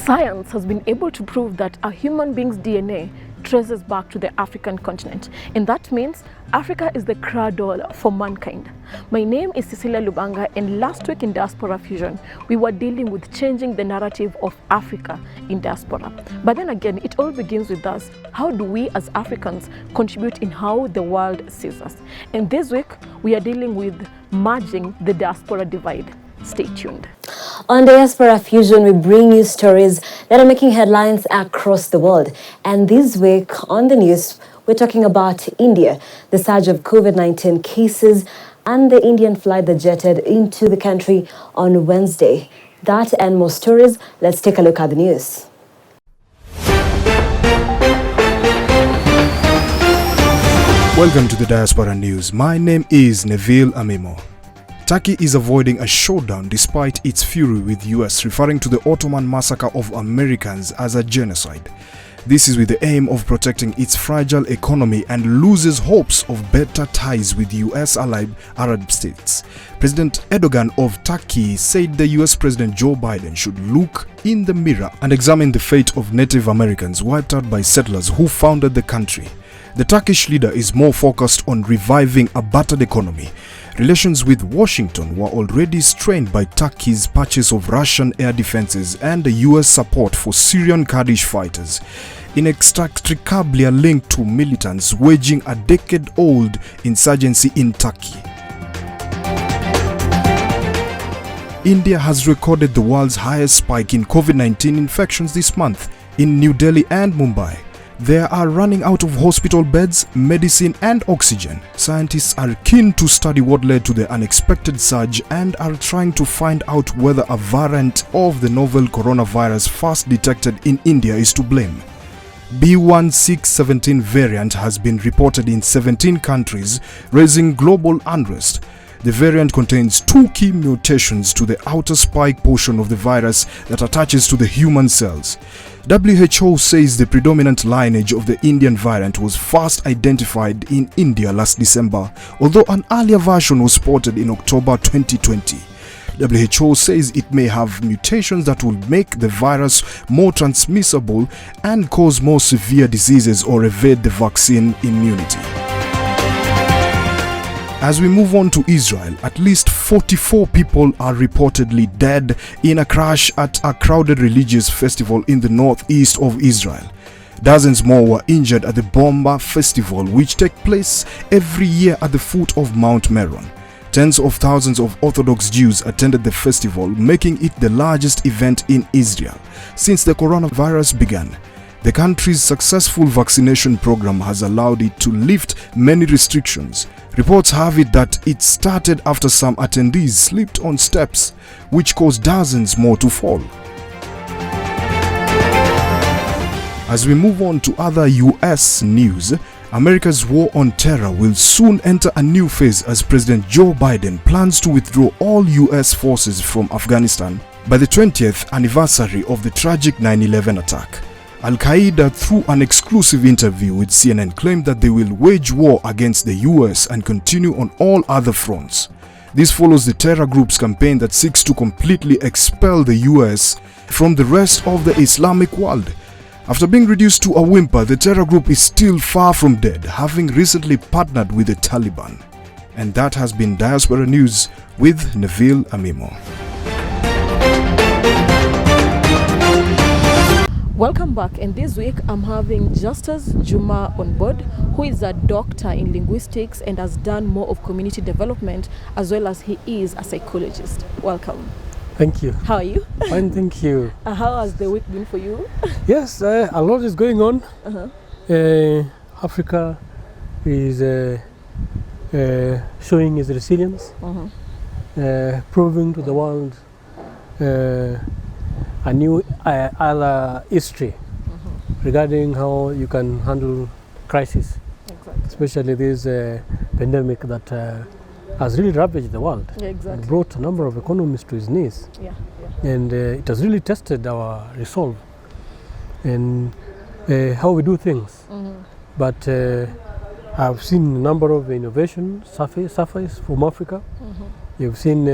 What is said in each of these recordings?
Science has been able to prove that a human being's DNA traces back to the African continent, and that means Africa is the cradle for mankind. My name is Cecilia Lubanga, and last week in Diaspora Fusion, we were dealing with changing the narrative of Africa in diaspora. But then again, it all begins with us. How do we as Africans contribute in how the world sees us? And this week, we are dealing with merging the diaspora divide. Stay tuned. On Diaspora Fusion, we bring you stories that are making headlines across the world. And this week on the news, we're talking about India, the surge of COVID-19 cases, and the Indian flight that jetted into the country on Wednesday. That and more stories. Let's take a look at the news. Welcome to the Diaspora News. My name is Neville Amimo. Turkey is avoiding a showdown despite its fury with US, referring to the Ottoman massacre of Americans as a genocide. This is with the aim of protecting its fragile economy and loses hopes of better ties with US allied Arab states. President Erdogan of Turkey said the US President Joe Biden should look in the mirror and examine the fate of Native Americans wiped out by settlers who founded the country. The Turkish leader is more focused on reviving a battered economy. Relations with Washington were already strained by Turkey's purchase of Russian air defenses and the US support for Syrian Kurdish fighters, inextricably linked to militants waging a decade-old insurgency in Turkey. India has recorded the world's highest spike in COVID-19 infections this month in New Delhi and Mumbai. They are running out of hospital beds, medicine and oxygen. Scientists are keen to study what led to the unexpected surge and are trying to find out whether a variant of the novel coronavirus first detected in India is to blame. B.1.617 variant has been reported in 17 countries, raising global unrest. The variant contains two key mutations to the outer spike portion of the virus that attaches to the human cells. WHO says the predominant lineage of the Indian variant was first identified in India last December, although an earlier version was spotted in October 2020. WHO says it may have mutations that will make the virus more transmissible and cause more severe diseases or evade the vaccine immunity. As we move on to Israel, at least 44 people are reportedly dead in a crash at a crowded religious festival in the northeast of Israel. Dozens more were injured at the Bomba Festival, which takes place every year at the foot of Mount Meron. Tens of thousands of Orthodox Jews attended the festival, making it the largest event in Israel since the coronavirus began. The country's successful vaccination program has allowed it to lift many restrictions. Reports have it that it started after some attendees slipped on steps, which caused dozens more to fall. As we move on to other US news, America's war on terror will soon enter a new phase as President Joe Biden plans to withdraw all US forces from Afghanistan by the 20th anniversary of the tragic 9/11 attack. Al-Qaeda, through an exclusive interview with CNN, claimed that they will wage war against the US and continue on all other fronts. This follows the terror group's campaign that seeks to completely expel the US from the rest of the Islamic world. After being reduced to a whimper, the terror group is still far from dead, having recently partnered with the Taliban. And that has been Diaspora News with Neville Amimo. Welcome back, and this week I'm having Justice Juma on board, who is a doctor in linguistics and has done more of community development, as well as he is a psychologist. Welcome. Thank you. How are you? Fine, thank you. How has the week been for you? Yes, a lot is going on. Africa is showing its resilience, proving to the world a new other history regarding how you can handle crisis, especially this pandemic that has really ravaged the world. And brought a number of economies to its knees. And it has really tested our resolve and how we do things. But I've seen a number of innovations surface from Africa. You've seen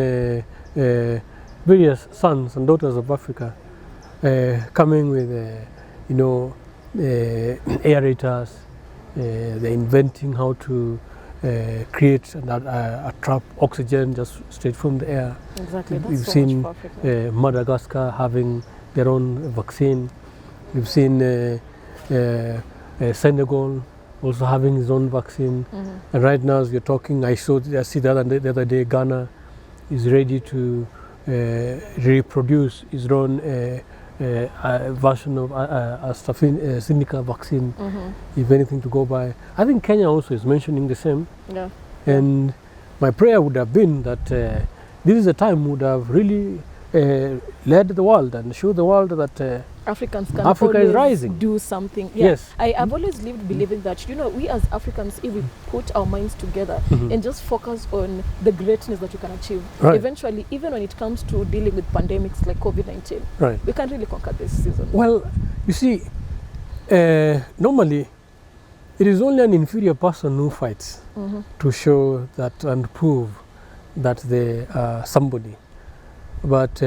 various sons and daughters of Africa coming with, aerators. They're inventing how to create a trap oxygen just straight from the air. Exactly. That's We've so seen much for Africa. Madagascar having their own vaccine. We've seen Senegal also having his own vaccine. And right now, as we're talking, I see the other day, Ghana is ready to reproduce his own version of AstraZeneca vaccine, if anything to go by. I think Kenya also is mentioning the same. Yeah. And my prayer would have been that this is a time would have really led the world and show the world that Africans can Africa always is rising. do something. Yeah. Yes. I've always lived believing that, we as Africans, if we put our minds together and just focus on the greatness that we can achieve, Right. eventually, even when it comes to dealing with pandemics like COVID-19, Right. we can really conquer this season. Well, you see, normally it is only an inferior person who fights to show that and prove that they are somebody. But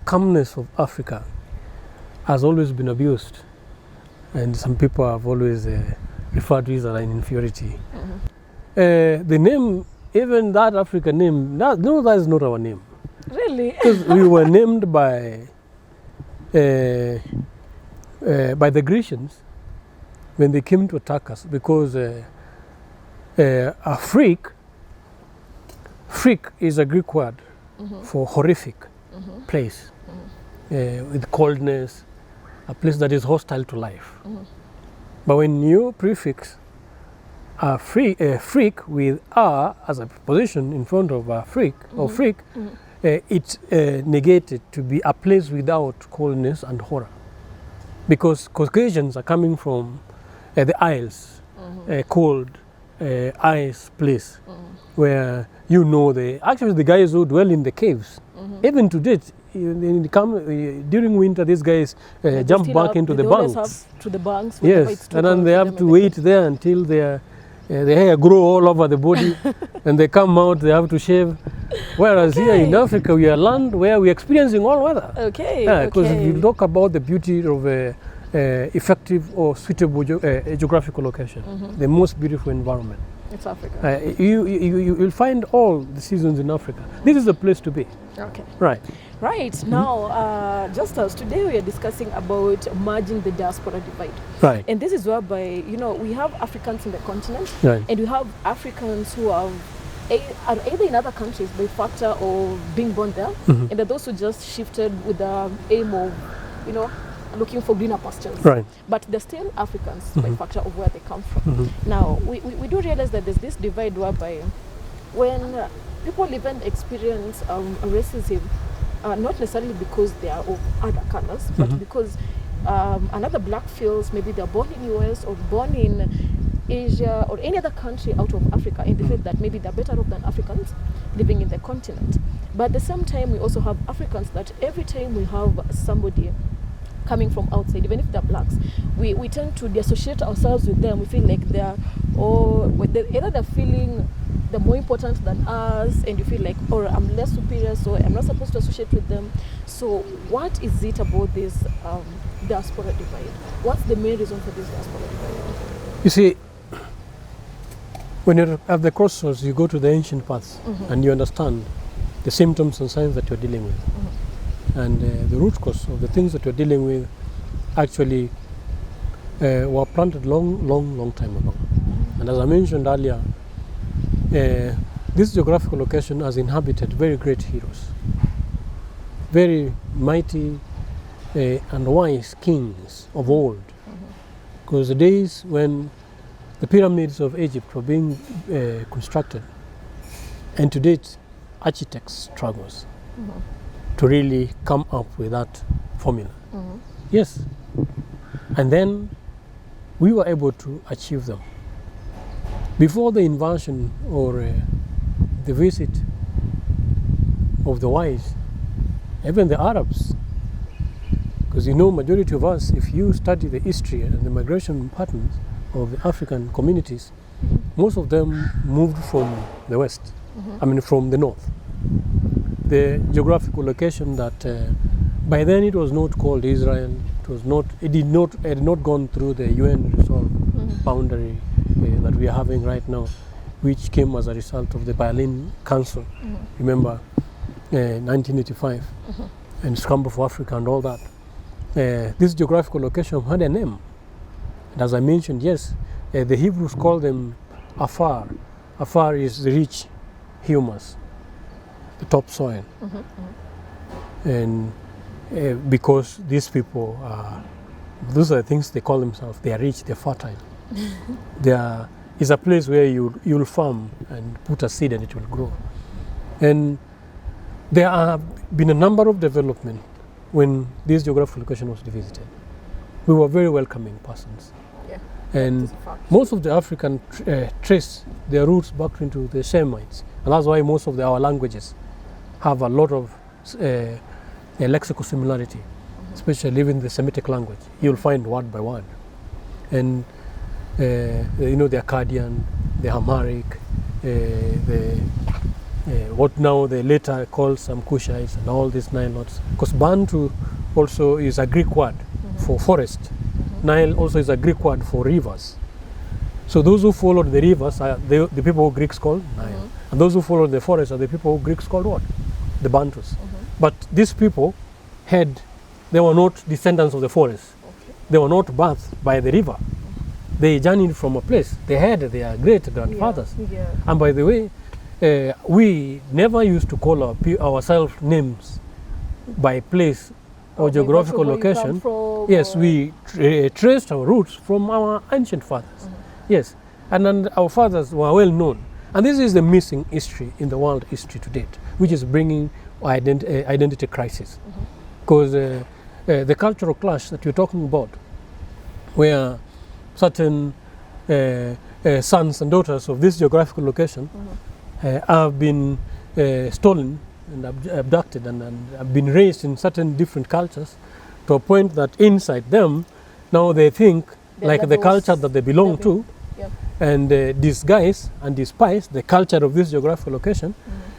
calmness of Africa has always been abused, and some people have always referred to it as an inferiority. The name, even that African name, that is not our name. Really? Because we were named by the Grecians when they came to attack us, because a freak is a Greek word for horrific place, with coldness, a place that is hostile to life. But when you prefix a freak with "a" as a position in front of a freak or freak, it's negated to be a place without coldness and horror. Because Caucasians are coming from the Isles, cold ice place, where actually the guys who dwell in the caves, even to date, during winter, these guys jump back into the bunks. To the bunks. Yes, and then they have to wait there until their hair grow all over the body, and they come out, they have to shave. Whereas here in Africa, we are land where we're experiencing all weather. Okay. Because if you talk about the beauty of effective or suitable geographical location, the most beautiful environment. It's Africa. You'll find all the seasons in Africa. This is the place to be. Okay. Right. Right. Now, just as today we are discussing about merging the diaspora divide. Right. And this is whereby, we have Africans in the continent, Right. and we have Africans who are either in other countries by factor of being born there, and there are those who just shifted with the aim of, looking for greener pastures. Right. But they're still Africans by factor of where they come from. Now, we do realize that there's this divide whereby when people even experience racism, not necessarily because they are of other colors, but because another black feels maybe they're born in US or born in Asia or any other country out of Africa, and they feel that maybe they're better off than Africans living in the continent. But at the same time, we also have Africans that every time we have somebody coming from outside, even if they're blacks, we tend to dissociate ourselves with them. We feel like either they're feeling they're more important than us, and you feel like, or I'm less superior, so I'm not supposed to associate with them. So what is it about this diaspora divide? What's the main reason for this diaspora divide? You see, when you're at the crossroads, you go to the ancient paths and you understand the symptoms and signs that you're dealing with. And the root cause of the things that you're dealing with actually were planted long time ago. And as I mentioned earlier, this geographical location has inhabited very great heroes, very mighty and wise kings of old. Because the days when the pyramids of Egypt were being constructed, and to date, architects struggles to really come up with that formula. Yes. And then we were able to achieve them. Before the invasion or the visit of the wise, even the Arabs, because majority of us, if you study the history and the migration patterns of the African communities, most of them moved from the west, from the north. The geographical location that By then it was not called Israel. It had not gone through the UN resolved boundary that we are having right now, which came as a result of the Berlin Council. Remember, 1985, and Scramble for Africa and all that. This geographical location had a name. And as I mentioned, yes, the Hebrews call them Afar. Afar is the rich humus, the topsoil. And because these people those are the things they call themselves. They are rich, they're fertile. It's a place where you'll farm and put a seed and it will grow. And there have been a number of development when this geographical location was visited. We were very welcoming persons. Yeah. And most of the African trace their roots back into the Semites. And that's why most of our languages have a lot of lexical similarity, especially even the Semitic language. You'll find word by word. And the Akkadian, the Amharic, what now they later call some Kushites and all these Nilotes. Because Bantu also is a Greek word for forest. Nile also is a Greek word for rivers. So those who followed the rivers are the people who Greeks call Nile. And those who followed the forest are the people who Greeks called what? The Bantus. But these people they were not descendants of the forest. They were not birthed by the river. They journeyed from a place. They had their great-grandfathers. And by the way, we never used to call ourselves names by place or geographical location. Yes, we traced our roots from our ancient fathers. Yes, and then our fathers were well known. And this is the missing history in the world history to date, which is bringing identity crisis. Because the cultural clash that you're talking about, where certain sons and daughters of this geographical location have been stolen and abducted and have been raised in certain different cultures to a point that inside them, now they think like the culture that they belong to, and disguise and despise the culture of this geographical location.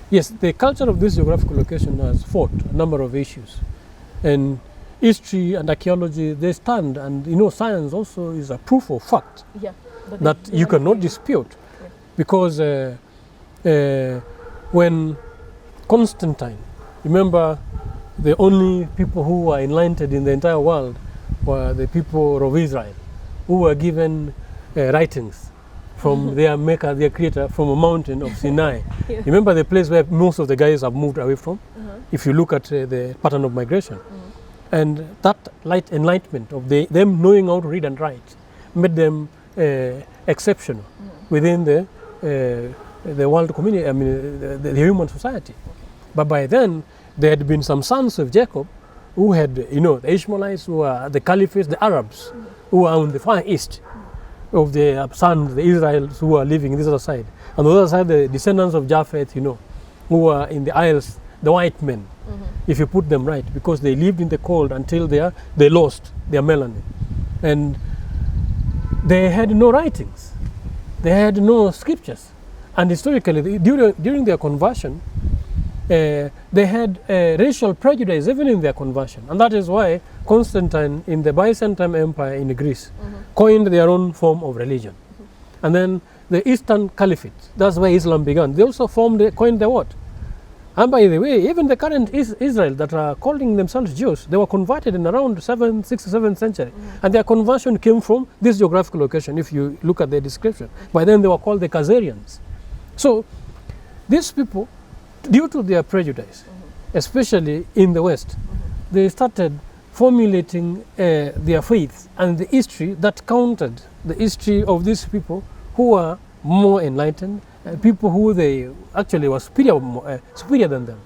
Yes, the culture of this geographical location has fought a number of issues. And history and archaeology, they stand, and science also is a proof of fact that you cannot dispute. Because when Constantine, remember, the only people who were enlightened in the entire world were the people of Israel, who were given writings from their maker, their creator, from a mountain of Sinai. Remember the place where most of the guys have moved away from? If you look at the pattern of migration. And that enlightenment of them knowing how to read and write made them exceptional within the world community, the human society. But by then, there had been some sons of Jacob who had, the Ishmaelites, who are the Caliphates, the Arabs, who are on the far east of the sons, the Israelites who are living on this other side. On the other side, the descendants of Japheth, who are in the Isles, the white men, if you put them right, because they lived in the cold until they lost their melanin. And they had no writings. They had no scriptures. And historically, during their conversion, they had racial prejudice even in their conversion. And that is why Constantine in the Byzantine Empire in Greece coined their own form of religion. And then the Eastern Caliphate, that's where Islam began. They also coined the what? And by the way, even the current Israel that are calling themselves Jews, they were converted in around 6th or 7th century. And their conversion came from this geographical location, if you look at their description. By then they were called the Khazarians. So these people, due to their prejudice, especially in the West, they started formulating their faith and the history that countered the history of these people who were more enlightened, people who they actually were superior than them.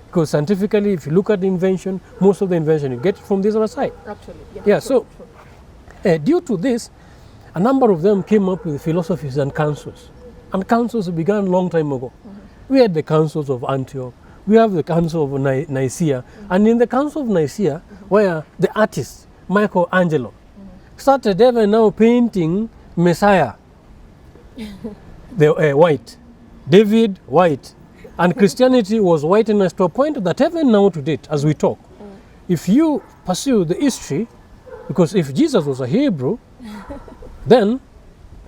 Because scientifically, if you look at the invention, most of the invention you get from this other side. Actually, so due to this, a number of them came up with philosophies and councils. And councils began a long time ago. We had the councils of Antioch, we have the council of Nicaea, and in the council of Nicaea, where the artist, Michelangelo, started even now painting Messiah, the white, David white, and Christianity was whiteness to a point that even now to date, as we talk, if you pursue the history, because if Jesus was a Hebrew, then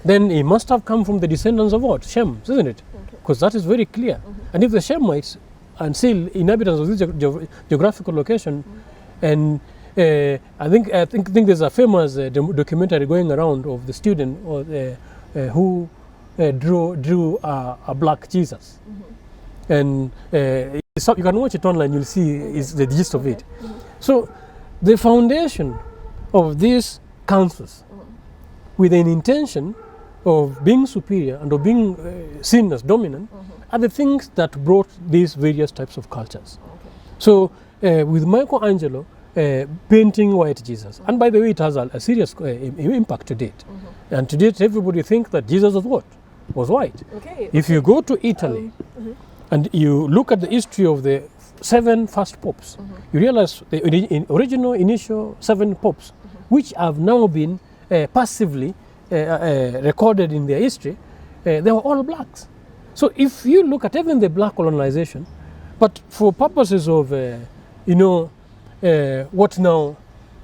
he must have come from the descendants of what? Shem, isn't it? Because that is very clear. And if the Shemites are still inhabitants of this geographical location, and I think there's a famous documentary going around of the student who drew a black Jesus, and so you can watch it online. You'll see is the gist of it. So the foundation of these councils, with an intention of being superior and of being seen as dominant, are the things that brought these various types of cultures. So with Michelangelo painting white Jesus, and by the way, it has a serious impact to date. And to date, everybody thinks that Jesus was what? Was white. If you go to Italy and you look at the history of the 7 first popes, you realize the original initial 7 popes, which have now been passively recorded in their history, they were all blacks. So if you look at even the black colonization, but for purposes of, what now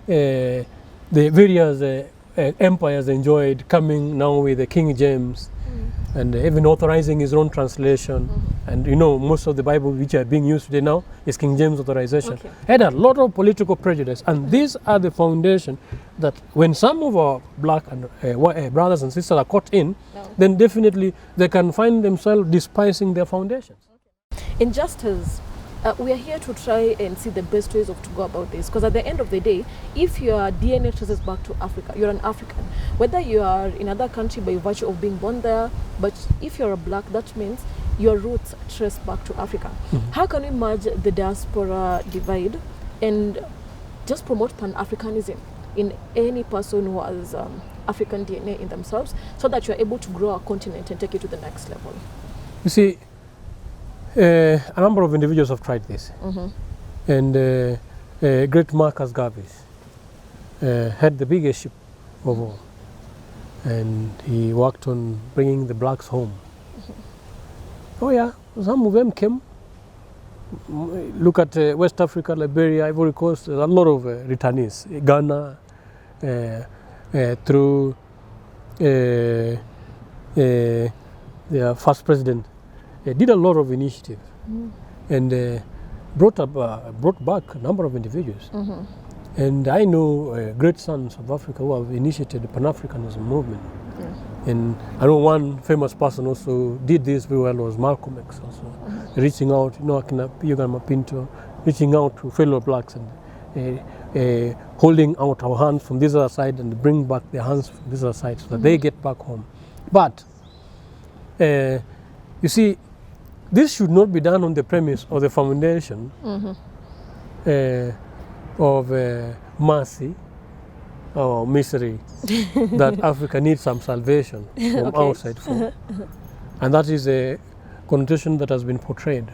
the various empires enjoyed, coming now with the King James, and even authorizing his own translation, and most of the Bible which are being used today now is King James authorization, had a lot of political prejudice, and these are the foundation that when some of our black and white brothers and sisters are caught in, then definitely they can find themselves despising their foundations. In justice, we are here to try and see the best ways to go about this, because at the end of the day, if your DNA traces back to Africa, you're an African. Whether you are in another country by virtue of being born there, but if you're a black, that means your roots trace back to Africa. How can we merge the diaspora divide and just promote Pan-Africanism in any person who has African DNA in themselves, so that you're able to grow our continent and take it to the next level? You see, a number of individuals have tried this, and great Marcus Garvey had the biggest ship of all, and he worked on bringing the blacks home. Oh yeah, some of them came. Look at West Africa, Liberia, Ivory Coast. There's a lot of returnees. Ghana, through their first president, did a lot of initiative, and brought back a number of individuals. And I know great sons of Africa who have initiated the Pan-Africanism movement. And I know one famous person also did this very well was Malcolm X, also reaching out, Akina Piyuga Mapinto, reaching out to fellow blacks and holding out our hands from this other side and bring back their hands from this other side so that they get back home. But you see, this should not be done on the premise or the foundation of mercy or misery that Africa needs some salvation from outside for. And that is a connotation that has been portrayed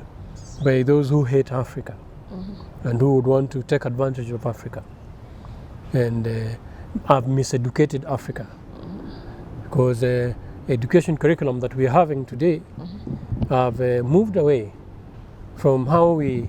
by those who hate Africa and who would want to take advantage of Africa and have miseducated Africa. Because the education curriculum that we are having today have moved away from how we,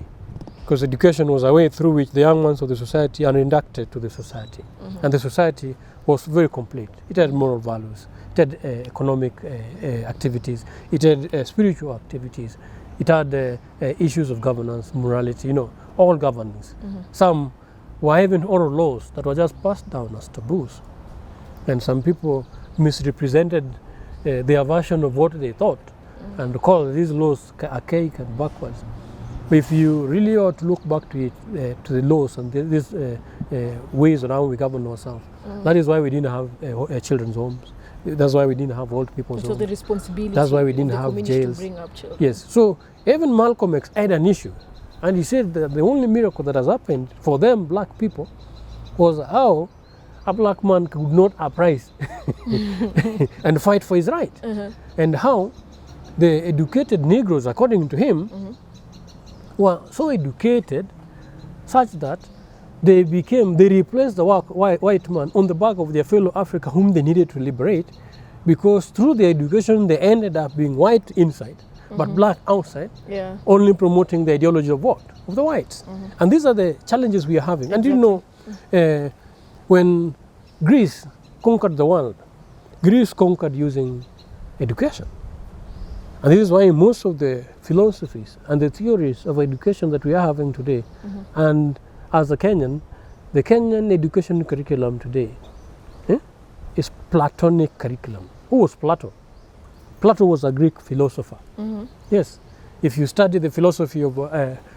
because education was a way through which the young ones of the society are inducted to the society. And the society was very complete. It had moral values, it had economic activities, it had spiritual activities, it had issues of governance, morality, all governance. Some were even oral laws that were just passed down as taboos. And some people misrepresented their version of what they thought and called these laws archaic and backwards. But if you really ought to look back to it, to the laws and these ways around we govern ourselves, that is why we didn't have children's homes. That's why we didn't have old people's homes. The responsibility. That's why we didn't have jails. To bring up children. Yes. So even Malcolm X had an issue, and he said that the only miracle that has happened for them, black people, was how a black man could not uprise and fight for his right, and how the educated Negroes, according to him, were so educated such that they replaced the white man on the back of their fellow Africa whom they needed to liberate, because through their education they ended up being white inside but black outside, Yeah. only promoting the ideology of what? Of the whites. And these are the challenges we are having. And you know, when Greece conquered the world, Greece conquered using education. And this is why most of the philosophies and the theories of education that we are having today, and as a Kenyan, the Kenyan education curriculum today is Platonic curriculum. Who was Plato? Plato was a Greek philosopher. Yes, if you study the philosophy of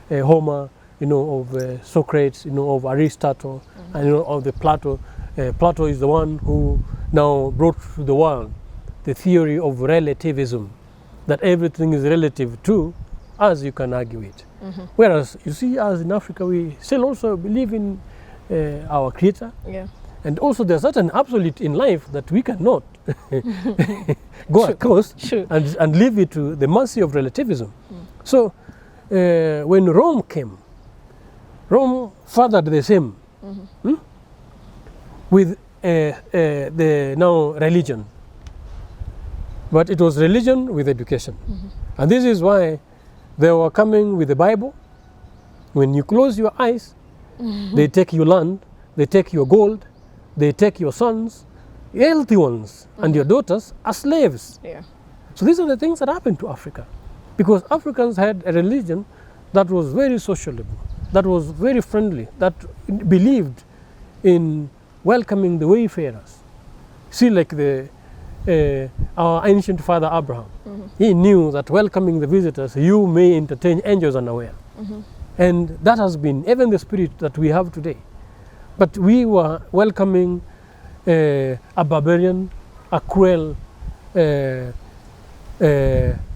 Homer, you know, of Socrates, you know, of Aristotle, and you know, of the Plato. Plato is the one who now brought to the world the theory of relativism, that everything is relative to as you can argue it. Whereas you see, as in Africa, we still also believe in our Creator. Yeah. And also there's certain absolute in life that we cannot go across and leave it to the mercy of relativism. So when Rome came, Rome fathered the same with the now religion. But it was religion with education. And this is why they were coming with the Bible. When you close your eyes, they take your land, they take your gold, they take your sons, healthy ones, and your daughters as slaves. Yeah. So these are the things that happened to Africa. Because Africans had a religion that was very sociable, that was very friendly, that believed in welcoming the wayfarers. See, like our ancient father Abraham, he knew that welcoming the visitors, you may entertain angels unaware. And that has been even the spirit that we have today. But we were welcoming a barbarian, a cruel,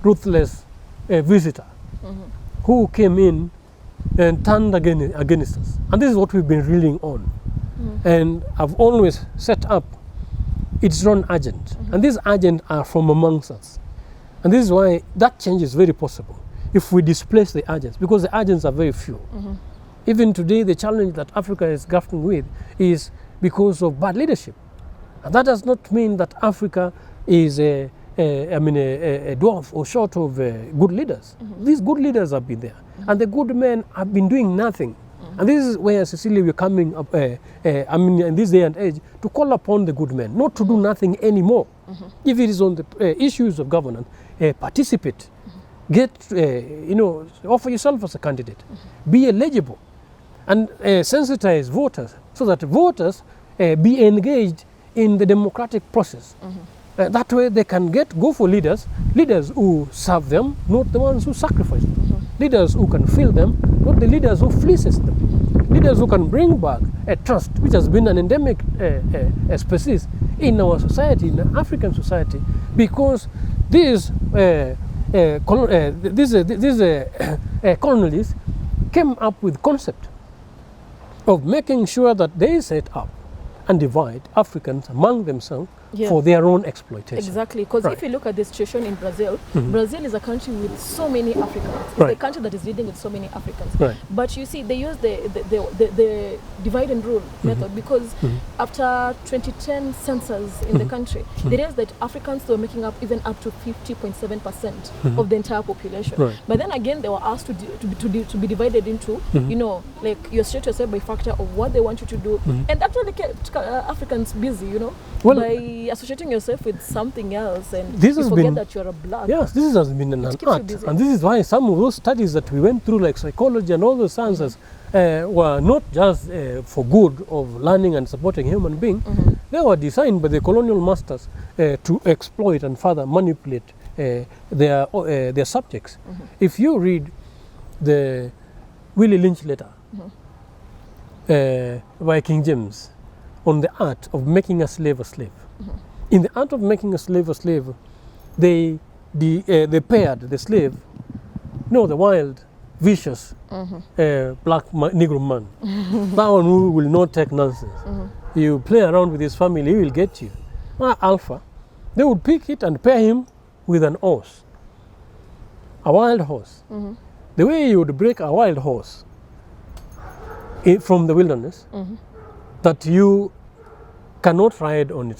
ruthless visitor who came in and turned against us. And this is what we've been reeling on. And I've always set up its own agent. And these agents are from amongst us. And this is why that change is very possible if we displace the agents, because the agents are very few. Even today, the challenge that Africa is grappling with is because of bad leadership. And that does not mean that Africa is a dwarf or short of good leaders. These good leaders have been there. And the good men have been doing nothing. And this is where, Cecilia, we're coming up, in this day and age, to call upon the good men, not to do nothing anymore. If it is on the issues of governance, participate. Get, offer yourself as a candidate. Be eligible. And sensitize voters so that voters be engaged in the democratic process. That way they can go for leaders who serve them, not the ones who sacrifice them. Leaders who can fill them, not the leaders who fleeces them. Leaders who can bring back a trust, which has been an endemic species in our society, in the African society, because these colonialists came up with concept of making sure that they set up and divide Africans among themselves for their own exploitation. Exactly, because if you look at the situation in Brazil, Brazil is a country with so many Africans. It's a country that is leading with so many Africans. But you see, they use the divide and rule method, because after 2010 census in the country, they realized that Africans were making up even up to 50.7% of the entire population. But then again, they were asked to be divided into, like you associate yourself by factor of what they want you to do. And that really kept Africans busy, by associating yourself with something else, and you forget that you're a black. Yes, this has been an art. And this is why some of those studies that we went through, like psychology and all those sciences, were not just for good of learning and supporting human beings. They were designed by the colonial masters to exploit and further manipulate their subjects. If you read the Willie Lynch letter by King James on the art of making a slave a slave. In the art of making a slave, they paired the slave, the wild, vicious, black Negro man. That one who will not take nonsense. You play around with his family, he will get you. Alpha, they would pick it and pair him with an horse, a wild horse. The way you would break a wild horse from the wilderness, that you cannot ride on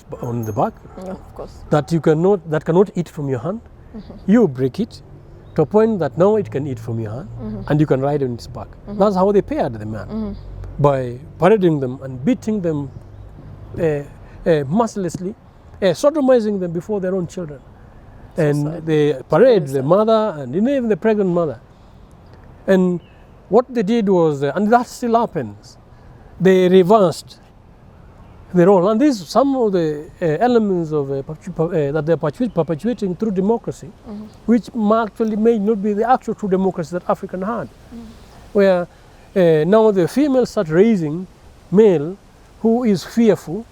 the back, of course, that cannot eat from your hand. You break it to a point that now it can eat from your hand and you can ride on its back. That's how they paired the man, by parading them and beating them mercilessly, sodomizing them before their own children. And they parade the mother and even the pregnant mother. And what they did was, and that still happens, they reversed the role. And these some of the elements of that they're perpetuating through democracy, which actually may not be the actual true democracy that Africa had, where now the females start raising male who is fearful,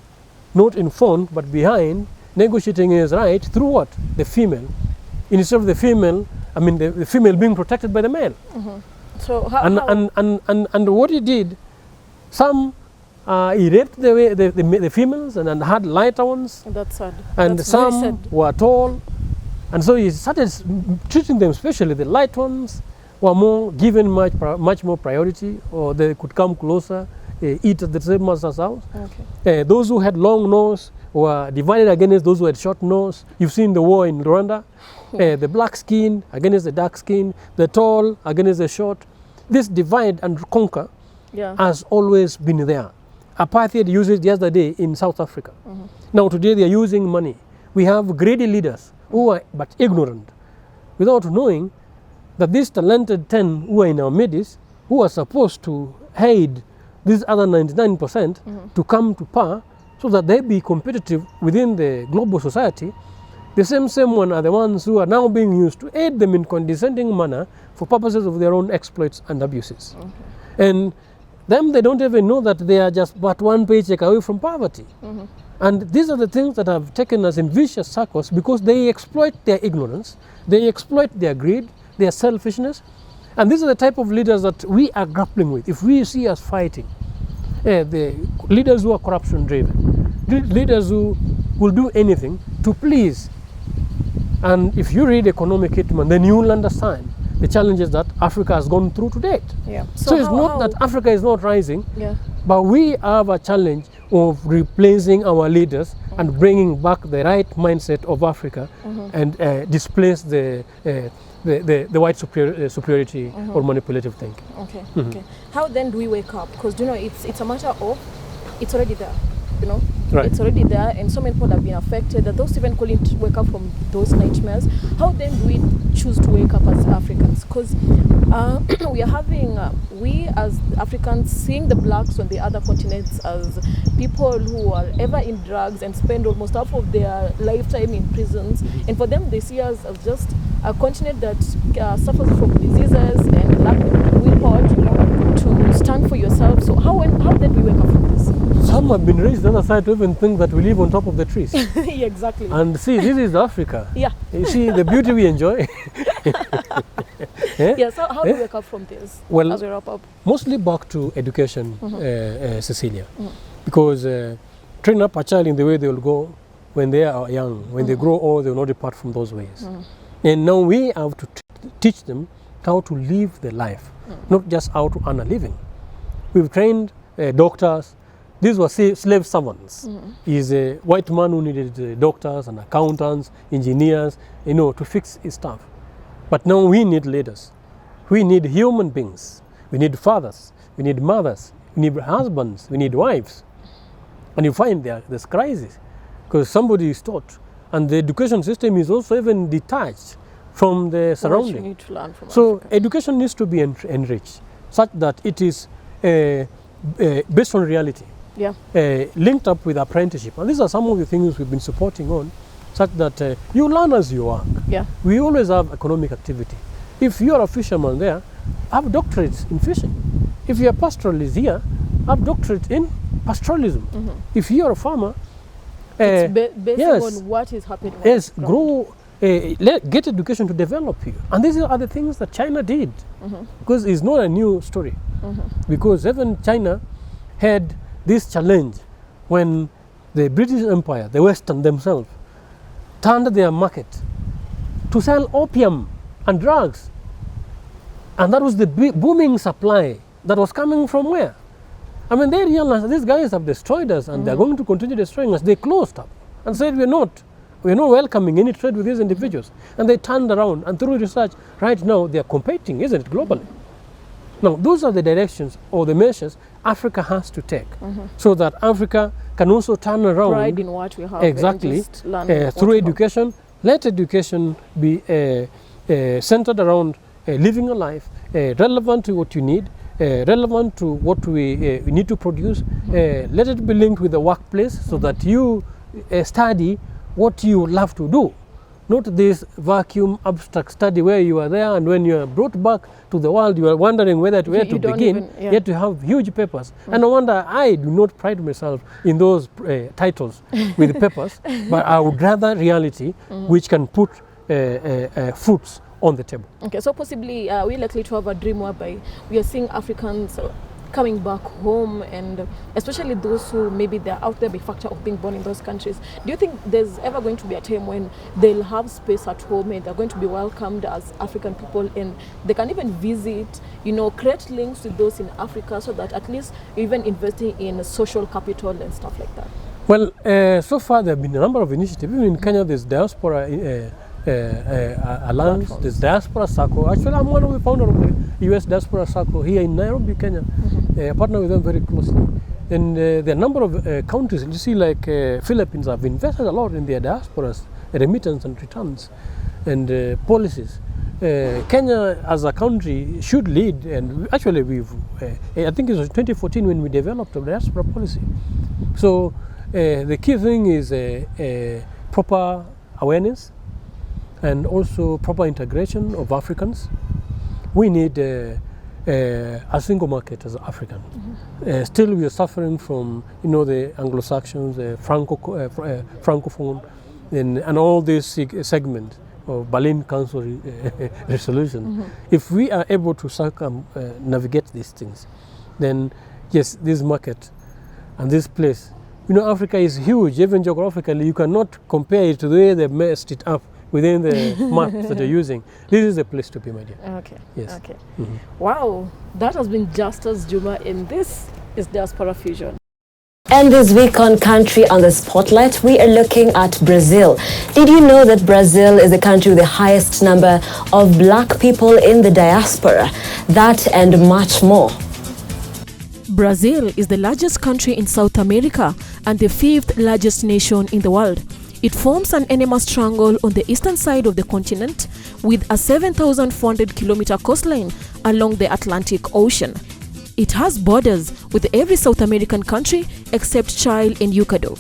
not informed, but behind, negotiating his right through what? The female. Instead of the female, I mean the female being protected by the male. So and what he did, some he raped the females and had lighter ones. That's sad. And That's some were tall. And so he started treating them, especially the light ones, were more given much more priority, or they could come closer, eat at the same master's house. Okay. Those who had long nose were divided against those who had short nose. You've seen the war in Rwanda. The black skin against the dark skin, the tall against the short. This divide and conquer has always been there. Apartheid used it yesterday in South Africa. Now today they are using money. We have greedy leaders who are but ignorant, without knowing that these talented 10 who are in our midst, who are supposed to aid these other 99% to come to power so that they be competitive within the global society, the same one are the ones who are now being used to aid them in condescending manner for purposes of their own exploits and abuses. And them, they don't even know that they are just but one paycheck away from poverty. And these are the things that have taken us in vicious circles because they exploit their ignorance, they exploit their greed, their selfishness. And these are the type of leaders that we are grappling with. If we see us fighting, the leaders who are corruption driven, leaders who will do anything to please. And if you read Economic Hitman, then you will understand the challenges that Africa has gone through to date. So it's not that Africa is not rising, but we have a challenge of replacing our leaders and bringing back the right mindset of Africa and displace the white superiority or manipulative thinking. Okay. How then do we wake up? Because it's a matter of it's already there. It's already there, and so many people have been affected that those even couldn't wake up from those nightmares. How then do we choose to wake up as Africans? Because we are having, we as Africans, seeing the blacks on the other continents as people who are ever in drugs and spend almost half of their lifetime in prisons. And for them, they see us as just a continent that suffers from diseases and lack of willpower to stand for yourself. So how then we wake up from this? Some have been raised the other side to even think that we live on top of the trees. Yeah, exactly. And see, this is Africa. Yeah. You see the beauty we enjoy. So how do we wake up from this as we wrap up? Mostly back to education, Cecilia. Because train up a child in the way they will go when they are young. When they grow old, they will not depart from those ways. And now we have to teach them how to live their life, not just how to earn a living. We've trained doctors. These were slave servants. He's a white man who needed doctors and accountants, engineers, to fix his stuff. But now we need leaders. We need human beings. We need fathers. We need mothers. We need husbands. We need wives. And you find there's crisis because somebody is taught, and the education system is also even detached from the surrounding. You need to learn from so Africa. Education needs to be enriched such that it is based on reality. Linked up with apprenticeship. And these are some of the things we've been supporting on, such that you learn as you work. We always have economic activity. If you're a fisherman there, have doctorates in fishing. If you're a pastoralist here, have doctorate in pastoralism. If you're a farmer, it's based on what is happening. Grow, get education to develop you. And these are the things that China did. Because it's not a new story. Because even China had this challenge when the British Empire, the Western themselves, turned their market to sell opium and drugs. And that was the booming supply that was coming from where? I mean, they realized these guys have destroyed us and they're going to continue destroying us. They closed up and said, we're not we're not welcoming any trade with these individuals. And they turned around, and through research, right now they are competing, isn't it, globally? Now, those are the directions or the measures Africa has to take, so that Africa can also turn around. Pride in what we have. Exactly. And just learn Through what we education. Let education be centered around living a life relevant to what you need, relevant to what we need to produce. Let it be linked with the workplace, so that you study what you love to do. Not this vacuum abstract study where you are there, and when you are brought back to the world, you are wondering where to begin, yet you have huge papers. And no wonder I do not pride myself in those titles with papers, but I would rather reality which can put fruits on the table. Okay, so possibly we're likely to have a dream whereby we are seeing Africans coming back home, and especially those who maybe they're out there by factor of being born in those countries. Do you think there's ever going to be a time when they'll have space at home and they're going to be welcomed as African people, and they can even visit, create links with those in Africa, so that at least even investing in social capital and stuff like that? Well, so far there have been a number of initiatives. Even in Kenya, there's Diaspora Alliance, there's Diaspora Circle. Actually, I'm one of the founders of the US Diaspora Circle here in Nairobi, Kenya. I partner with them very closely. And there are a number of countries, you see, like Philippines have invested a lot in their diasporas, remittance and returns and policies. Kenya as a country should lead, and actually I think it was 2014 when we developed a diaspora policy. So the key thing is proper awareness and also proper integration of Africans. We need a single market as African. Still we are suffering from the Anglo-Saxons, Francophone, and all this segment of Berlin Council resolution. If we are able to navigate these things, then yes, this market and this place, Africa is huge, even geographically. You cannot compare it to the way they messed it up within the maps that you're using. This is the place to be, my dear. Okay. Yes. Okay. Wow, that has been Justus Juma, and this is Diaspora Fusion. And this week on Country on the Spotlight, we are looking at Brazil. Did you know that Brazil is the country with the highest number of black people in the diaspora? That and much more. Brazil is the largest country in South America and the 5th largest nation in the world. It forms an enormous triangle on the eastern side of the continent with a 7,400-kilometer coastline along the Atlantic Ocean. It has borders with every South American country except Chile and Ecuador.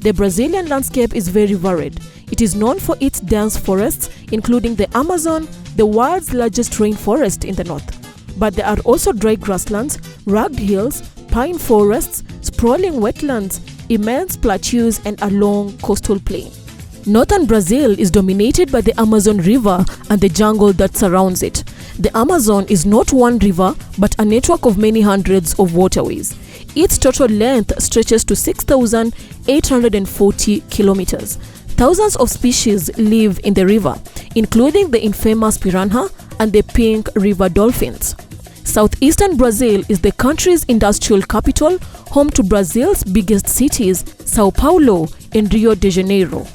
The Brazilian landscape is very varied. It is known for its dense forests, including the Amazon, the world's largest rainforest in the north. But there are also dry grasslands, rugged hills, pine forests, sprawling wetlands, immense plateaus, and a long coastal plain. Northern Brazil is dominated by the Amazon River and the jungle that surrounds it. The Amazon is not one river, but a network of many hundreds of waterways. Its total length stretches to 6,840 kilometers. Thousands of species live in the river, including the infamous piranha and the pink river dolphins. Southeastern Brazil is the country's industrial capital, home to Brazil's biggest cities, Sao Paulo and Rio de Janeiro.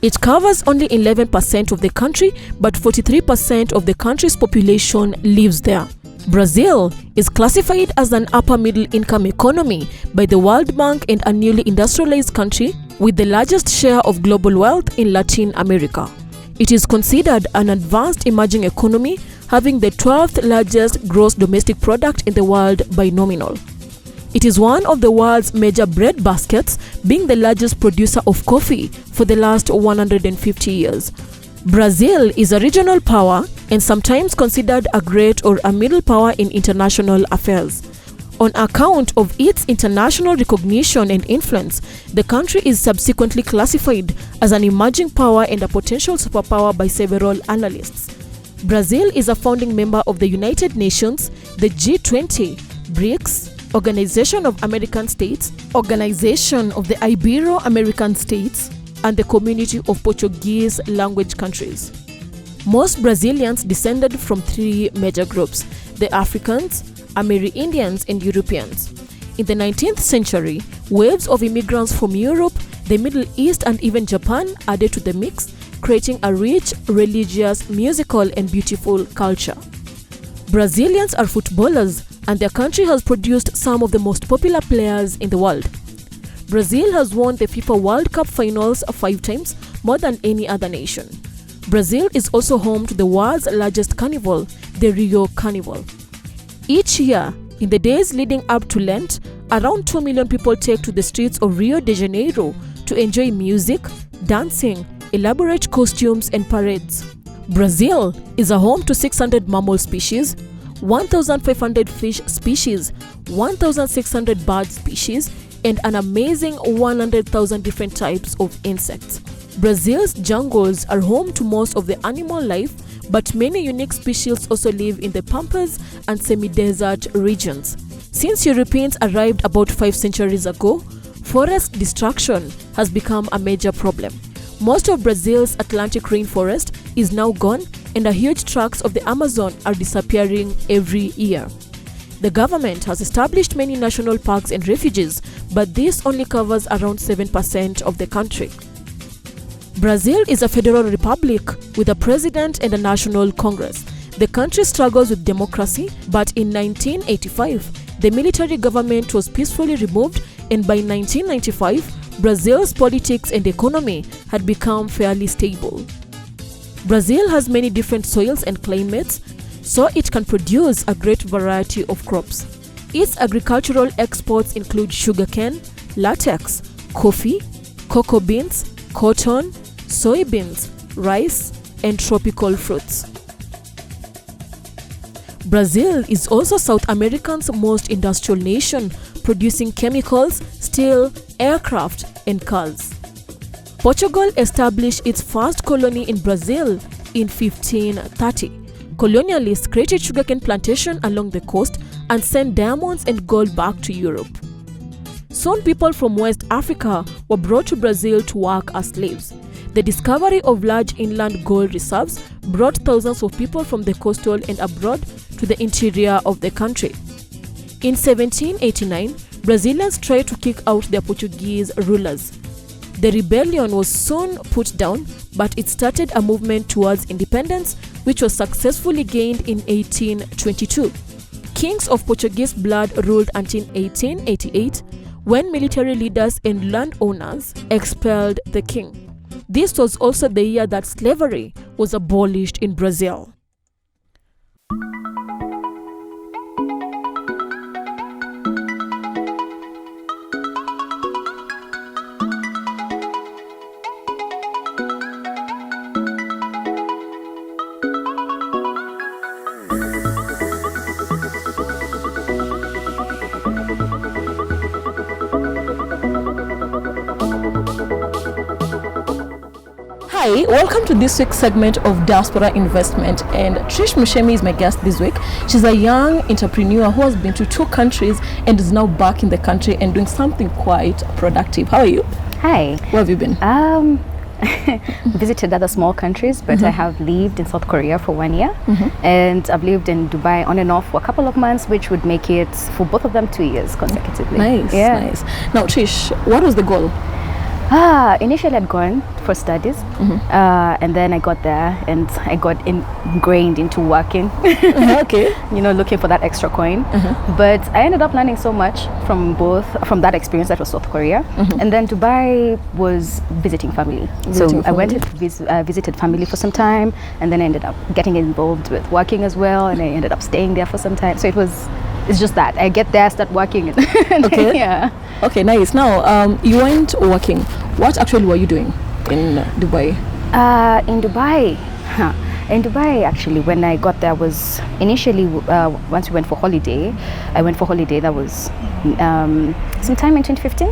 It covers only 11% of the country, but 43% of the country's population lives there. Brazil is classified as an upper middle income economy by the World Bank and a newly industrialized country with the largest share of global wealth in Latin America. It is considered an advanced emerging economy, having the 12th largest gross domestic product in the world by nominal. It is one of the world's major bread baskets, being the largest producer of coffee for the last 150 years. Brazil is a regional power and sometimes considered a great or a middle power in international affairs. On account of its international recognition and influence, the country is subsequently classified as an emerging power and a potential superpower by several analysts. Brazil is a founding member of the United Nations, the G20, BRICS, Organization of American States, Organization of the Ibero-American States, and the Community of Portuguese language countries. Most Brazilians descended from 3 major groups: the Africans, Amerindians, and Europeans. In the 19th century, waves of immigrants from Europe The Middle East and even Japan added to the mix, creating a rich, religious, musical and beautiful culture. Brazilians are footballers, and their country has produced some of the most popular players in the world. Brazil has won the FIFA World Cup finals 5 times, more than any other nation. Brazil is also home to the world's largest carnival, the Rio Carnival. Each year, in the days leading up to Lent, around 2 million people take to the streets of Rio de Janeiro to enjoy music, dancing, elaborate costumes and parades. Brazil is a home to 600 mammal species, 1,500 fish species, 1,600 bird species, and an amazing 100,000 different types of insects. Brazil's jungles are home to most of the animal life, but many unique species also live in the pampas and semi-desert regions. Since Europeans arrived about 5 centuries ago, forest destruction has become a major problem. Most of Brazil's Atlantic rainforest is now gone, and huge tracts of the Amazon are disappearing every year. The government has established many national parks and refuges, but this only covers around 7% of the country. Brazil is a federal republic with a president and a national congress. The country struggles with democracy, but in 1985, the military government was peacefully removed, and by 1995, Brazil's politics and economy had become fairly stable. Brazil has many different soils and climates, so it can produce a great variety of crops. Its agricultural exports include sugarcane, latex, coffee, cocoa beans, cotton, soybeans, rice, and tropical fruits. Brazil is also South America's most industrial nation, producing chemicals, steel, aircraft, and cars. Portugal established its first colony in Brazil in 1530. Colonialists created sugarcane plantations along the coast and sent diamonds and gold back to Europe. Soon people from West Africa were brought to Brazil to work as slaves. The discovery of large inland gold reserves brought thousands of people from the coastal and abroad to the interior of the country. In 1789, Brazilians tried to kick out their Portuguese rulers. The rebellion was soon put down, but it started a movement towards independence, which was successfully gained in 1822. Kings of Portuguese blood ruled until 1888, when military leaders and landowners expelled the king. This was also the year that slavery was abolished in Brazil. Hi, welcome to this week's segment of Diaspora Investment, and Trish Mushemi is my guest this week. She's a young entrepreneur who has been to 2 countries and is now back in the country and doing something quite productive. How are you? Hi. Where have you been? Visited other small countries, but I have lived in South Korea for 1 year, and I've lived in Dubai on and off for a couple of months, which would make it for both of them 2 years consecutively. Nice, nice. Now Trish, what was the goal? Initially I'd gone for studies, and then I got there and I got ingrained into working. Okay. You know, looking for that extra coin. But I ended up learning so much from that experience that was South Korea, and then Dubai was visiting family. I went and visited family for some time, and then I ended up getting involved with working as well, and I ended up staying there for some time. So it's just that I get there, start working. Okay. Yeah. Okay, nice. Now, you went working. What actually were you doing in Dubai? In Dubai, actually, when I got there was initially, once we went for holiday, that was sometime in 2015,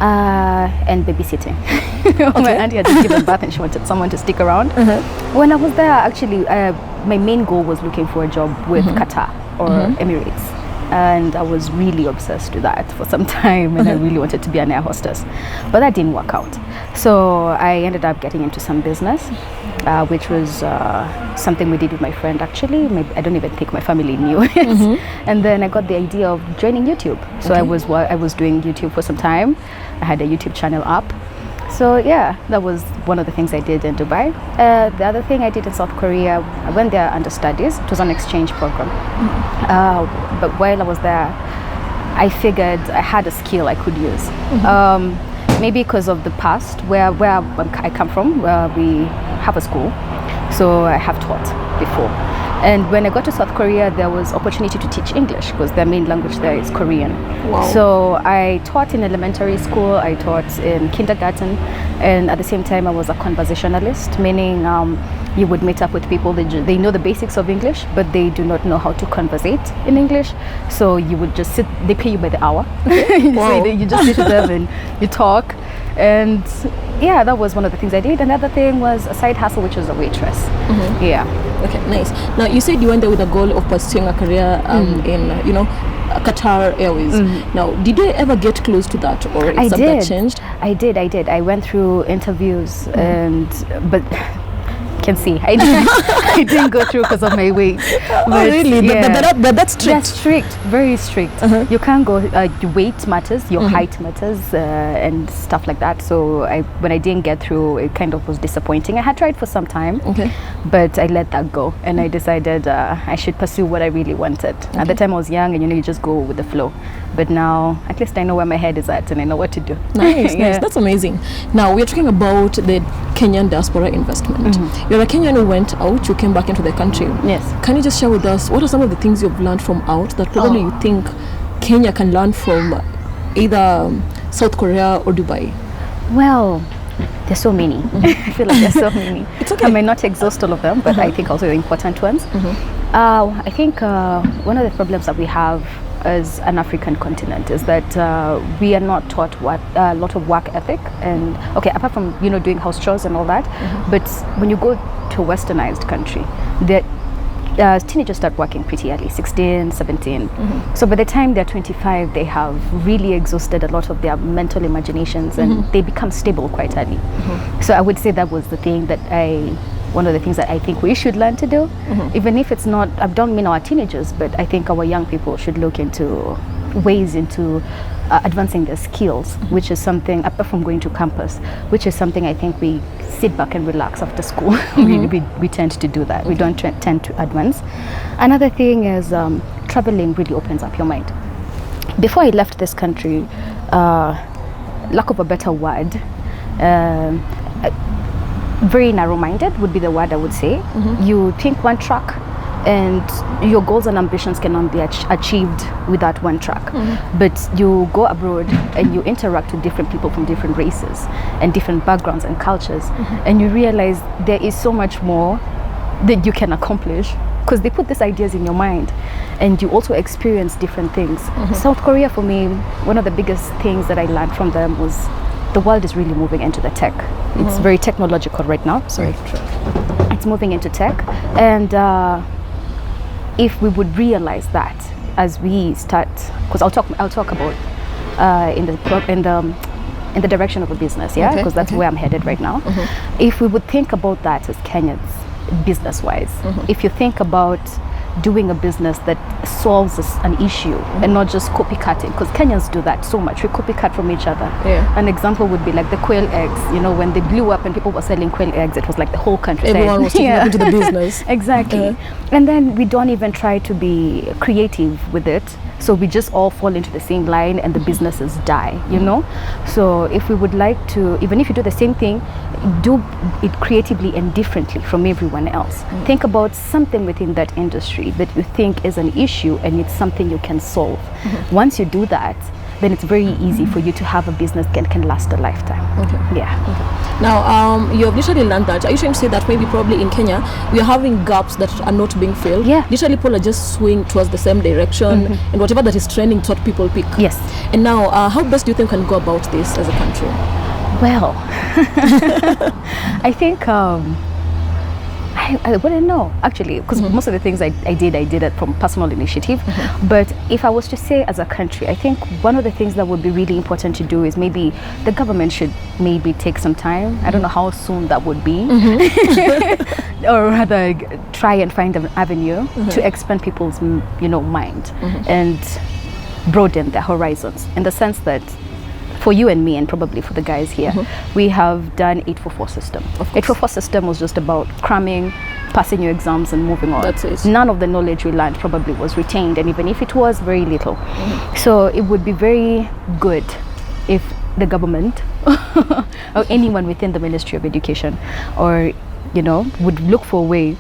and babysitting. My auntie had just given birth and she wanted someone to stick around. When I was there, actually, my main goal was looking for a job with Qatar or Emirates. And I was really obsessed with that for some time, and I really wanted to be an air hostess, but that didn't work out. So I ended up getting into some business, which was something we did with my friend. Actually, I don't even think my family knew it. And then I got the idea of joining YouTube. So I was doing YouTube for some time. I had a YouTube channel up, So yeah, that was one of the things I did in Dubai. The other thing I did in South Korea, I went there under studies. It was an exchange program. But while I was there, I figured I had a skill I could use. Maybe because of the past, where I come from, we have a school, so I have taught before. And when I got to South Korea, there was opportunity to teach English because their main language there is Korean. Wow. So I taught in elementary school, I taught in kindergarten, and at the same time I was a conversationalist, meaning you would meet up with people, they know the basics of English, but they do not know how to conversate in English. So you would just sit, they pay you by the hour. Wow. So you just sit with them and you talk. And yeah, that was one of the things I did. Another thing was a side hustle, which was a waitress. Yeah. Okay, nice. Now you said you went there with the goal of pursuing a career in, Qatar Airways. Now, did you ever get close to that, or is that changed? I did. I went through interviews, but can see I didn't go through because of my weight. Oh, really? Yeah. That's strict. That's strict, very strict. You can't go. Your weight matters, your height matters, and stuff like that. So when I didn't get through, it kind of was disappointing. I had tried for some time, but I let that go, and I decided I should pursue what I really wanted. At the time, I was young, and you just go with the flow. But now, at least I know where my head is at, and I know what to do. Nice, nice. That's amazing. Now we're talking about the Kenyan diaspora investment. You're a Kenyan who went out, you came back into the country. Yes. Can you just share with us what are some of the things you've learned from out that probably you think Kenya can learn from either South Korea or Dubai? Well, there's so many. I feel like there's so many. It's okay. I may not exhaust all of them, but I think also the important ones. I think one of the problems that we have as an African continent is that we are not taught a lot of work ethic, and apart from doing house chores and all that, but when you go to a westernized country, teenagers start working pretty early, 16, 17. So by the time they're 25, they have really exhausted a lot of their mental imaginations, and they become stable quite early. So I would say that was the thing that one of the things that I think we should learn to do, even if it's not, I don't mean our teenagers, but I think our young people should look into ways into advancing their skills, which is something, apart from going to campus, which is something I think we sit back and relax after school. We tend to do that. We don't tend to advance. Another thing is traveling really opens up your mind. Before I left this country, lack of a better word, very narrow-minded would be the word I would say. You think one track, and your goals and ambitions cannot be achieved without one track. But you go abroad and you interact with different people from different races and different backgrounds and cultures, and you realize there is so much more that you can accomplish because they put these ideas in your mind, and you also experience different things. South Korea, for me, one of the biggest things that I learned from them was the world is really moving into the tech. It's very technological right now. Sorry. It's moving into tech, and if we would realize that as we start, because I'll talk about in the direction of a business, because that's where I'm headed right now. If we would think about that as Kenyans, business-wise, if you think about doing a business that solves an issue and not just copycatting, because Kenyans do that so much. We copycat from each other. An example would be like the quail eggs. When they blew up and people were selling quail eggs, it was like the whole country. Everyone was taking up into the business. Exactly. And then we don't even try to be creative with it. So we just all fall into the same line and the businesses die, So if we would like to, even if you do the same thing, do it creatively and differently from everyone else. Think about something within that industry that you think is an issue and it's something you can solve. Once you do that, then it's very easy for you to have a business that can last a lifetime. Now, you have literally learned that. Are you trying to say that maybe probably in Kenya, we are having gaps that are not being filled? Literally people are just swinging towards the same direction, and whatever that is trending, it's what people pick. And now, how best do you think we can go about this as a country? Well, I think I wouldn't know actually, because most of the things I did it from personal initiative. But if I was to say as a country, I think one of the things that would be really important to do is maybe the government should maybe take some time. I don't know how soon that would be, or rather try and find an avenue to expand people's mind and broaden their horizons, in the sense that for you and me, and probably for the guys here, we have done 844 system. 844 system was just about cramming, passing your exams and moving on. That's it. None of the knowledge we learned probably was retained, and even if it was, very little. So it would be very good if the government or anyone within the Ministry of Education, or would look for a way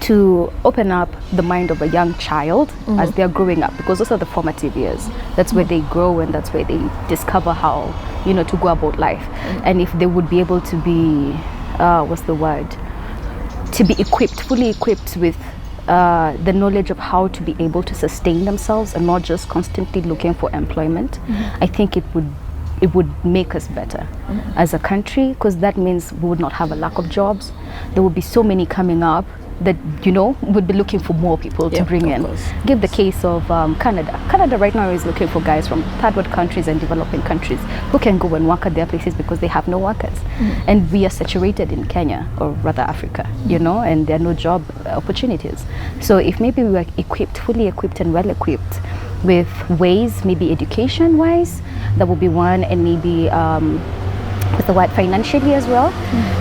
to open up the mind of a young child as they're growing up, because those are the formative years. That's where they grow, and that's where they discover how to go about life. And if they would be able to be to be equipped, fully equipped with the knowledge of how to be able to sustain themselves and not just constantly looking for employment, I think it would make us better as a country, because that means we would not have a lack of jobs. There would be so many coming up that would be looking for more people to bring in. Give the case of Canada. Canada right now is looking for guys from third world countries and developing countries who can go and work at their places because they have no workers. And we are saturated in Kenya, or rather Africa, and there are no job opportunities. So if maybe we were equipped, fully equipped and well equipped with ways, maybe education wise, that would be one, and maybe with the word financially as well,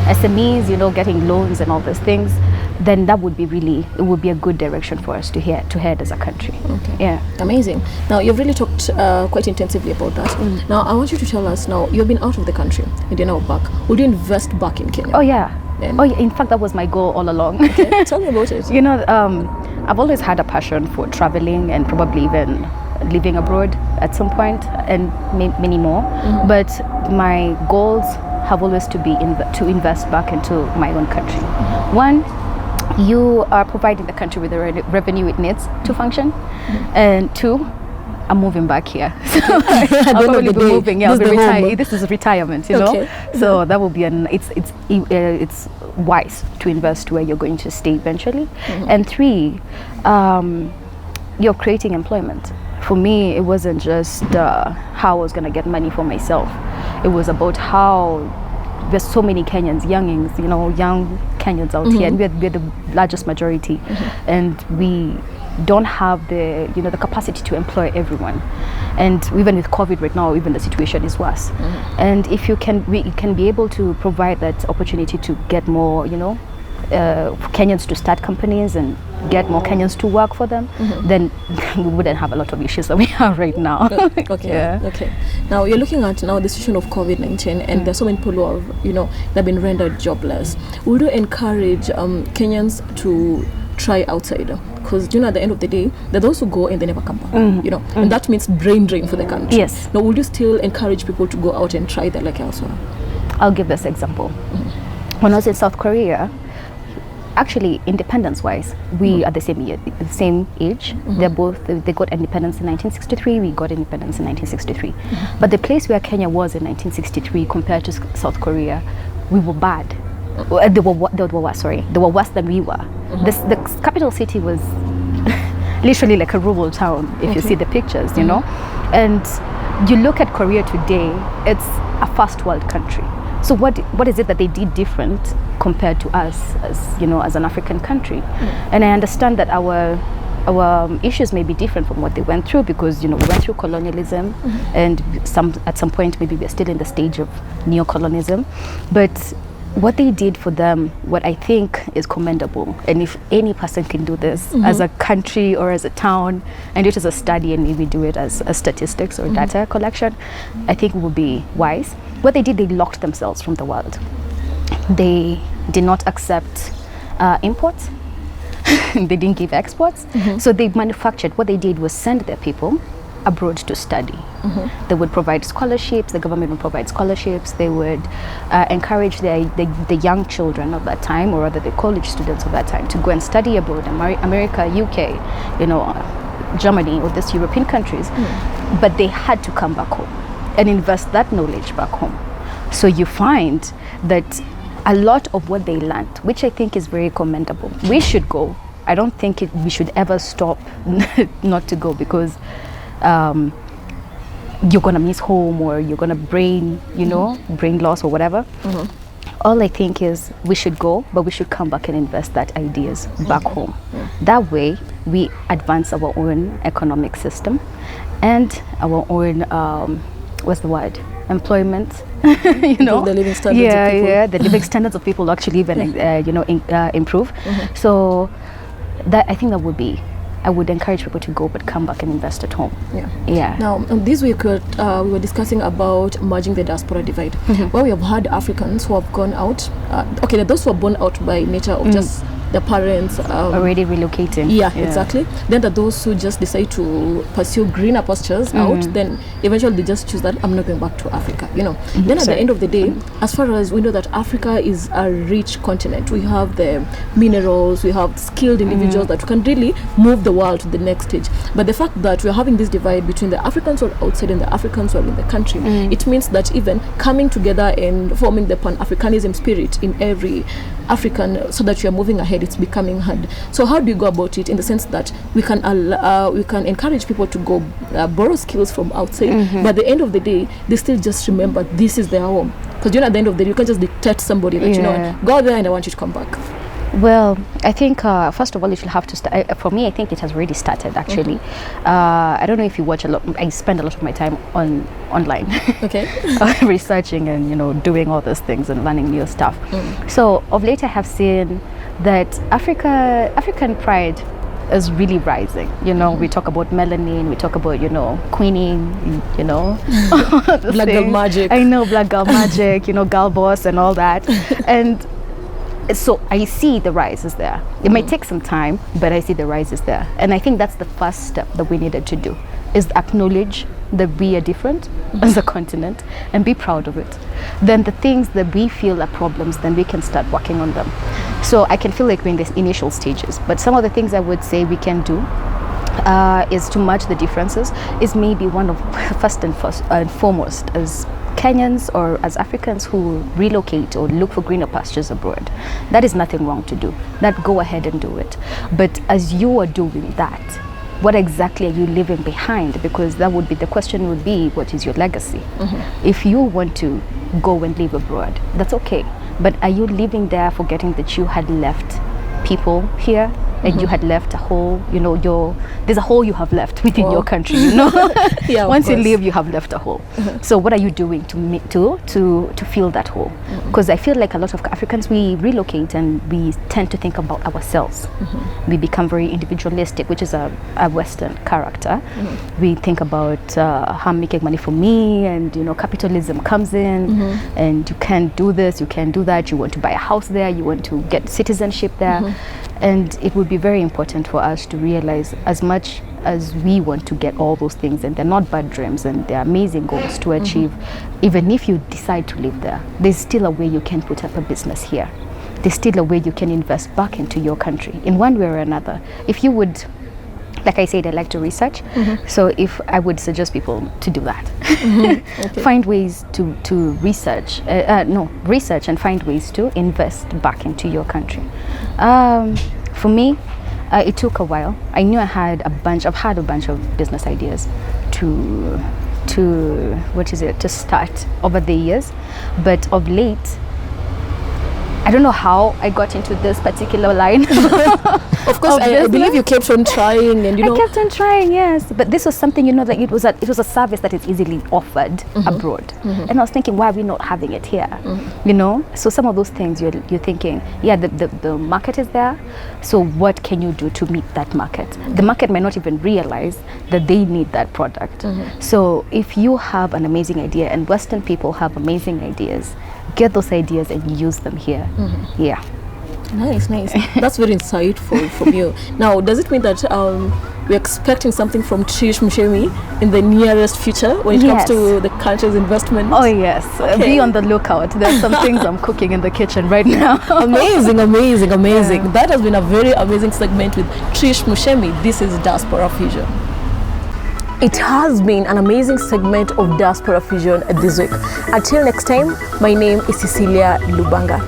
SMEs, getting loans and all those things, then that would be it would be a good direction for us to head as a country. Yeah. Amazing. Now, you've really talked quite intensively about that. Now, I want you to tell us now, you've been out of the country and you're now back. Would you invest back in Kenya? Oh, yeah. In fact, that was my goal all along. Okay. Tell me about it. I've always had a passion for traveling and probably even living abroad at some point, and many more. But my goals have always to be to invest back into my own country. One, you are providing the country with the revenue it needs to function, and two, I'm moving back here. So I'll probably be moving. Yeah, I'll be retired. This is retirement, So that will be it's wise to invest where you're going to stay eventually. And three, you're creating employment. For me, it wasn't just how I was going to get money for myself. It was about how there's so many Kenyans, young Kenyans out here, and we're the largest majority, and we don't have the the capacity to employ everyone. And even with COVID right now, even the situation is worse. And if we can be able to provide that opportunity to get more Kenyans to start companies and get more Kenyans to work for them, then we wouldn't have a lot of issues that we have right now. Okay. Now, you're looking at the situation of COVID-19, and there's so many people who have been rendered jobless. Would you encourage Kenyans to try outside? Because at the end of the day, there are those who go and they never come back. And that means brain drain for the country. Yes. Now, would you still encourage people to go out and try their luck elsewhere? I'll give this example. When I was in South Korea, actually, independence-wise, we are the same age. They got independence in 1963. We got independence in 1963. But the place where Kenya was in 1963 compared to South Korea, we were bad. They were worse than we were. The capital city was literally like a rural town. If you see the pictures, and you look at Korea today, it's a first world country. So what is it that they did different compared to us as an African country? And I understand that our issues may be different from what they went through, because we went through colonialism, and at some point maybe we're still in the stage of neo-colonialism. But what they did for them, what I think is commendable, and if any person can do this as a country or as a town, and do it as a study and maybe do it as a statistics or data collection, I think it would be wise. What they did, they locked themselves from the world. They did not accept imports. They didn't give exports. So they manufactured. What they did was send their people abroad to study. They would provide scholarships. The government would provide scholarships. They would encourage the young children of that time, or rather the college students of that time, to go and study abroad, America, UK, Germany, or these European countries. But they had to come back home and invest that knowledge back home. So you find that a lot of what they learned, which I think is very commendable, we should go. I don't think we should ever stop not to go, because you're gonna miss home, or you're gonna brain loss or whatever. All I think is we should go, but we should come back and invest that ideas back home. That way we advance our own economic system and our own what's the word? Employment, you know, the living standards of people. the living standards of people actually even improve. So that, I think that would be, I would encourage people to go but come back and invest at home. Now, this week we were discussing about merging the diaspora divide, where we have had Africans who have gone out. Okay, those who are born out by nature of just their parents already relocating. Yeah, exactly. Then there are those who just decide to pursue greener pastures out. Then eventually they just choose that I'm not going back to Africa. You know. Then at the end of the day, as far as we know that Africa is a rich continent, we have the minerals, we have skilled individuals that can really move the world to the next stage. But the fact that we're having this divide between the Africans who are outside and the Africans who are in the country, it means that even coming together and forming the Pan-Africanism spirit in every African, so that you are moving ahead, it's becoming hard. So how do you go about it, in the sense that we can encourage people to go borrow skills from outside, but at the end of the day they still just remember this is their home, because you know at the end of the day you can't just dictate somebody that you know, go there and I want you to come back. Well, I think first of all, it will have to start. For me, I think it has already started actually. I don't know if you watch a lot. I spend a lot of my time online, researching and, you know, doing all those things and learning new stuff. So of late, I have seen that African pride is really rising. You know, we talk about melanin, we talk about, you know, queening, you know, black girl magic. I know, black girl magic, you know, girl boss and all that, and so I see the rise is there. It might take some time, but I see the rise is there. And I think that's the first step that we needed to do, is acknowledge that we are different as a continent and be proud of it. Then the things that we feel are problems, then we can start working on them. So I can feel like we're in these initial stages, but some of the things I would say we can do is to merge the differences, is maybe one of first and foremost as Kenyans or as Africans who relocate or look for greener pastures abroad. That is nothing wrong to do. That, go ahead and do it. But as you are doing that, what exactly are you leaving behind? Because that would be, the question would be, what is your legacy? If you want to go and live abroad, that's okay. But are you living there forgetting that you had left people here? And you had left a hole, you know, there's a hole you have left within your country, you know. Once you leave, you have left a hole. So what are you doing to fill that hole? Because I feel like a lot of Africans, we relocate and we tend to think about ourselves. We become very individualistic, which is a Western character. We think about how I'm making money for me, and, you know, capitalism comes in, and you can't do this, you can't do that. You want to buy a house there, you want to get citizenship there. And it would be very important for us to realize, as much as we want to get all those things, and they're not bad dreams and they're amazing goals to achieve, even if you decide to live there, there's still a way you can put up a business here. There's still a way you can invest back into your country in one way or another. If you would, like I said, I like to research. So if I would suggest people to do that, find ways to research, research and find ways to invest back into your country. For me, it took a while. I knew I've had a bunch of business ideas to start over the years, but of late, I don't know how I got into this particular line. Of course, I believe you kept on trying, and I kept on trying, yes. But this was something, you know, like it was a service that is easily offered abroad, and I was thinking, why are we not having it here? You know, so some of those things you're thinking, yeah, the market is there. So what can you do to meet that market? The market might not even realize that they need that product. So if you have an amazing idea, and Western people have amazing ideas, get those ideas and use them here. Yeah. Nice. That's very insightful from you. Now, does it mean that we're expecting something from Trish Mushemi in the nearest future when it comes to the country's investment? Oh yes, be on the lookout. There's some things I'm cooking in the kitchen right now. Amazing. That has been a very amazing segment with Trish Mushemi. This is Diaspora Fusion. It has been an amazing segment of Diaspora Fusion this week. Until next time, my name is Cecilia Lubanga.